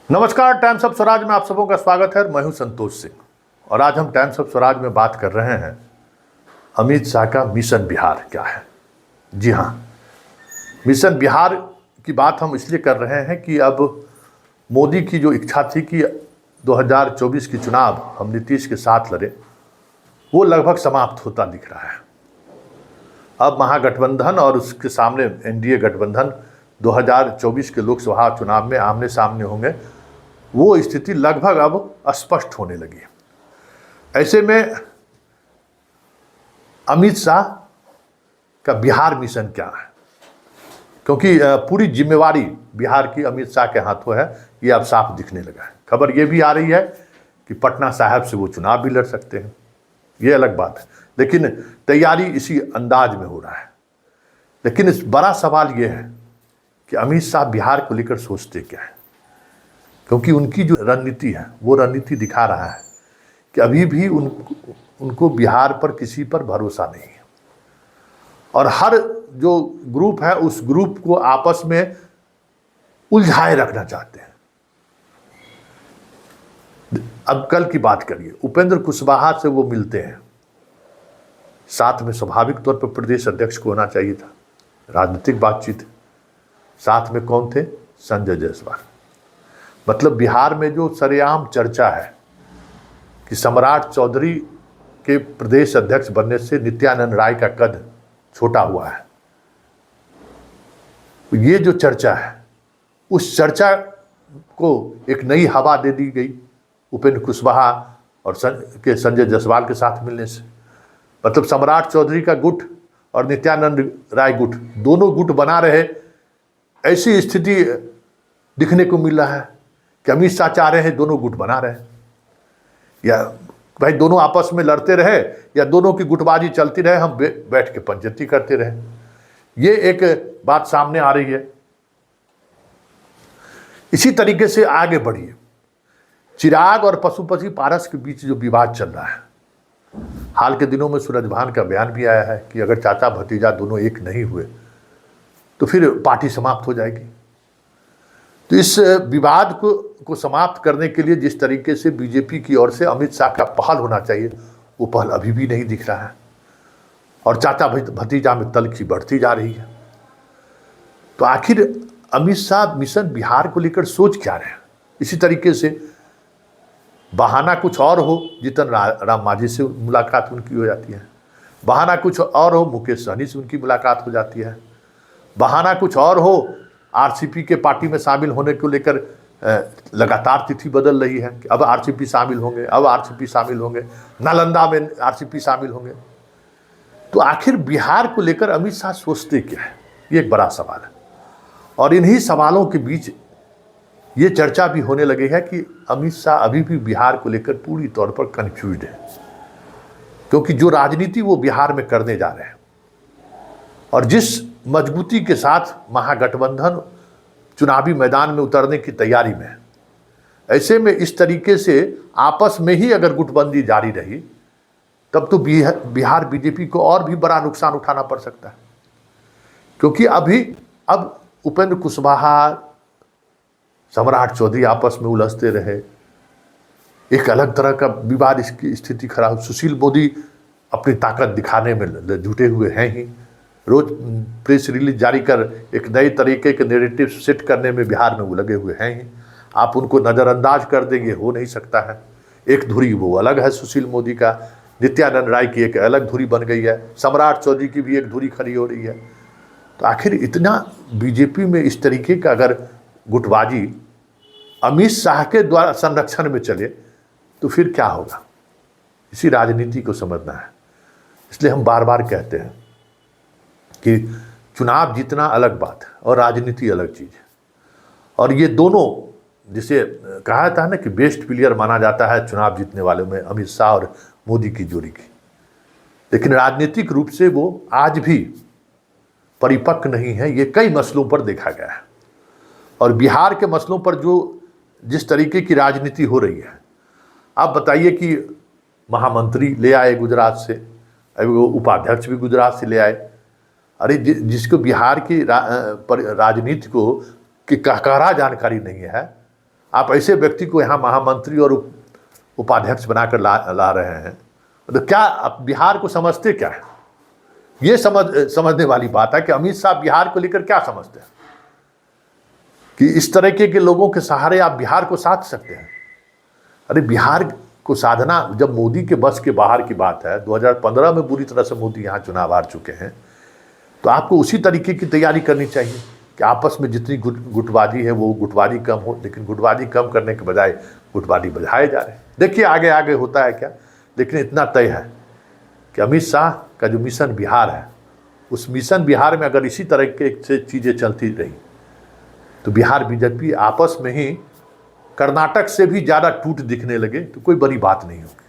नमस्कार, times of Swaraj में आप सबों का स्वागत है। मैं हूं संतोष सिंह और आज हम टाइम्स ऑफ स्वराज में बात कर रहे हैं अमित शाह का मिशन बिहार क्या है। जी हां, मिशन बिहार की बात हम इसलिए कर रहे हैं कि अब मोदी की जो इच्छा थी कि 2024 की चुनाव हम नीतीश के साथ लड़े, वो लगभग समाप्त होता दिख रहा है। अब महागठबंधन और उसके सामने एनडीए गठबंधन 2024 के लोकसभा चुनाव में आमने सामने होंगे, वो स्थिति लगभग अब स्पष्ट होने लगी है। ऐसे में अमित शाह का बिहार मिशन क्या है, क्योंकि पूरी जिम्मेवारी बिहार की अमित शाह के हाथों है, ये अब साफ दिखने लगा है। खबर ये भी आ रही है कि पटना साहिब से वो चुनाव भी लड़ सकते हैं, ये अलग बात है, लेकिन तैयारी इसी अंदाज में हो रहा है। लेकिन इस बड़ा सवाल ये है कि अमित शाह बिहार को लेकर सोचते क्या है, क्योंकि उनकी जो रणनीति है वो रणनीति दिखा रहा है कि अभी भी उनको बिहार पर किसी पर भरोसा नहीं है और हर जो ग्रुप है उस ग्रुप को आपस में उलझाए रखना चाहते हैं। अब कल की बात करिए, उपेंद्र कुशवाहा से वो मिलते हैं, साथ में स्वाभाविक तौर पर प्रदेश अध्यक्ष को होना चाहिए था, राजनीतिक बातचीत। साथ में कौन थे? संजय जायसवाल। मतलब बिहार में जो सरेआम चर्चा है कि सम्राट चौधरी के प्रदेश अध्यक्ष बनने से नित्यानंद राय का कद छोटा हुआ है, ये जो चर्चा है उस चर्चा को एक नई हवा दे दी गई उपेंद्र कुशवाहा और संजय जायसवाल के साथ मिलने से। मतलब सम्राट चौधरी का गुट और नित्यानंद राय गुट, दोनों गुट बना रहे, ऐसी स्थिति दिखने को मिल रहा है कि अमित शाह चाह रहे हैं दोनों गुट बना रहे, या भाई दोनों आपस में लड़ते रहे या दोनों की गुटबाजी चलती रहे, हम बैठ के पंचायती करते रहे। ये एक बात सामने आ रही है। इसी तरीके से आगे बढ़िए, चिराग और पशुपति पारस के बीच जो विवाद चल रहा है, हाल के दिनों में सूरजभान का बयान भी आया है कि अगर चाचा भतीजा दोनों एक नहीं हुए तो फिर पार्टी समाप्त हो जाएगी। तो इस विवाद को समाप्त करने के लिए जिस तरीके से बीजेपी की ओर से अमित शाह का पहल होना चाहिए, वो पहल अभी भी नहीं दिख रहा है और चाचा भतीजा में तल्खी बढ़ती जा रही है। तो आखिर अमित शाह मिशन बिहार को लेकर सोच क्या रहे हैं? इसी तरीके से बहाना कुछ और हो, जीतन राम मांझी से मुलाकात उनकी हो जाती है, बहाना कुछ और हो, मुकेश सहनी से उनकी मुलाकात हो जाती है, बहाना कुछ और हो, आरसीपी के पार्टी में शामिल होने को लेकर लगातार तिथि बदल रही है कि अब आरसीपी शामिल होंगे, अब आरसीपी शामिल होंगे, नालंदा में आरसीपी शामिल होंगे। तो आखिर बिहार को लेकर अमित शाह सोचते क्या है, ये एक बड़ा सवाल है। और इन्हीं सवालों के बीच ये चर्चा भी होने लगी है कि अमित शाह अभी भी बिहार को लेकर पूरी तौर पर कन्फ्यूज्ड है, क्योंकि जो राजनीति वो बिहार में करने जा रहे हैं और जिस मजबूती के साथ महागठबंधन चुनावी मैदान में उतरने की तैयारी में है, ऐसे में इस तरीके से आपस में ही अगर गुटबंदी जारी रही तब तो बिहार बीजेपी को और भी बड़ा नुकसान उठाना पड़ सकता है। क्योंकि अब उपेंद्र कुशवाहा, सम्राट चौधरी आपस में उलझते रहे, एक अलग तरह का विवाद इसकी स्थिति खराब। सुशील मोदी अपनी ताकत दिखाने में जुटे हुए हैं ही, रोज प्रेस रिलीज जारी कर एक नए तरीके के नैरेटिव सेट करने में बिहार में वो लगे हुए हैं ही। आप उनको नज़रअंदाज कर देंगे, हो नहीं सकता है। एक धुरी वो अलग है सुशील मोदी का, नित्यानंद राय की एक अलग धुरी बन गई है, सम्राट चौधरी की भी एक धुरी खड़ी हो रही है। तो आखिर इतना बीजेपी में इस तरीके का अगर गुटबाजी अमित शाह के द्वारा संरक्षण में चले तो फिर क्या होगा, इसी राजनीति को समझना है। इसलिए हम बार बार कहते हैं कि चुनाव जीतना अलग बात है और राजनीति अलग चीज़ है। और ये दोनों, जिसे कहा था ना कि बेस्ट प्लेयर माना जाता है चुनाव जीतने वाले में अमित शाह और मोदी की जोड़ी की, लेकिन राजनीतिक रूप से वो आज भी परिपक्व नहीं है। ये कई मसलों पर देखा गया है और बिहार के मसलों पर जिस तरीके की राजनीति हो रही है, आप बताइए कि महामंत्री ले आए गुजरात से, अभी वो उपाध्यक्ष भी गुजरात से ले आए। अरे जिसको बिहार की राजनीति को कि कहकरा जानकारी नहीं है, आप ऐसे व्यक्ति को यहाँ महामंत्री और उपाध्यक्ष बनाकर ला रहे हैं, तो क्या आप बिहार को समझते क्या है? ये समझने वाली बात है कि अमित शाह बिहार को लेकर क्या समझते हैं कि इस तरह के लोगों के सहारे आप बिहार को साध सकते हैं। अरे बिहार को साधना, जब मोदी के बस के बाहर की बात है, 2015 में बुरी तरह से मोदी यहाँ चुनाव हार चुके हैं, तो आपको उसी तरीके की तैयारी करनी चाहिए कि आपस में जितनी गुटबाजी है वो गुटबाजी कम हो, लेकिन गुटबाजी कम करने के बजाय गुटबाजी बढ़ाए जा रहे हैं। देखिए आगे आगे होता है क्या, लेकिन इतना तय है कि अमित शाह का जो मिशन बिहार है, उस मिशन बिहार में अगर इसी तरह से चीज़ें चलती रही तो बिहार बीजेपी आपस में ही कर्नाटक से भी ज़्यादा टूट दिखने लगे तो कोई बड़ी बात नहीं होगी।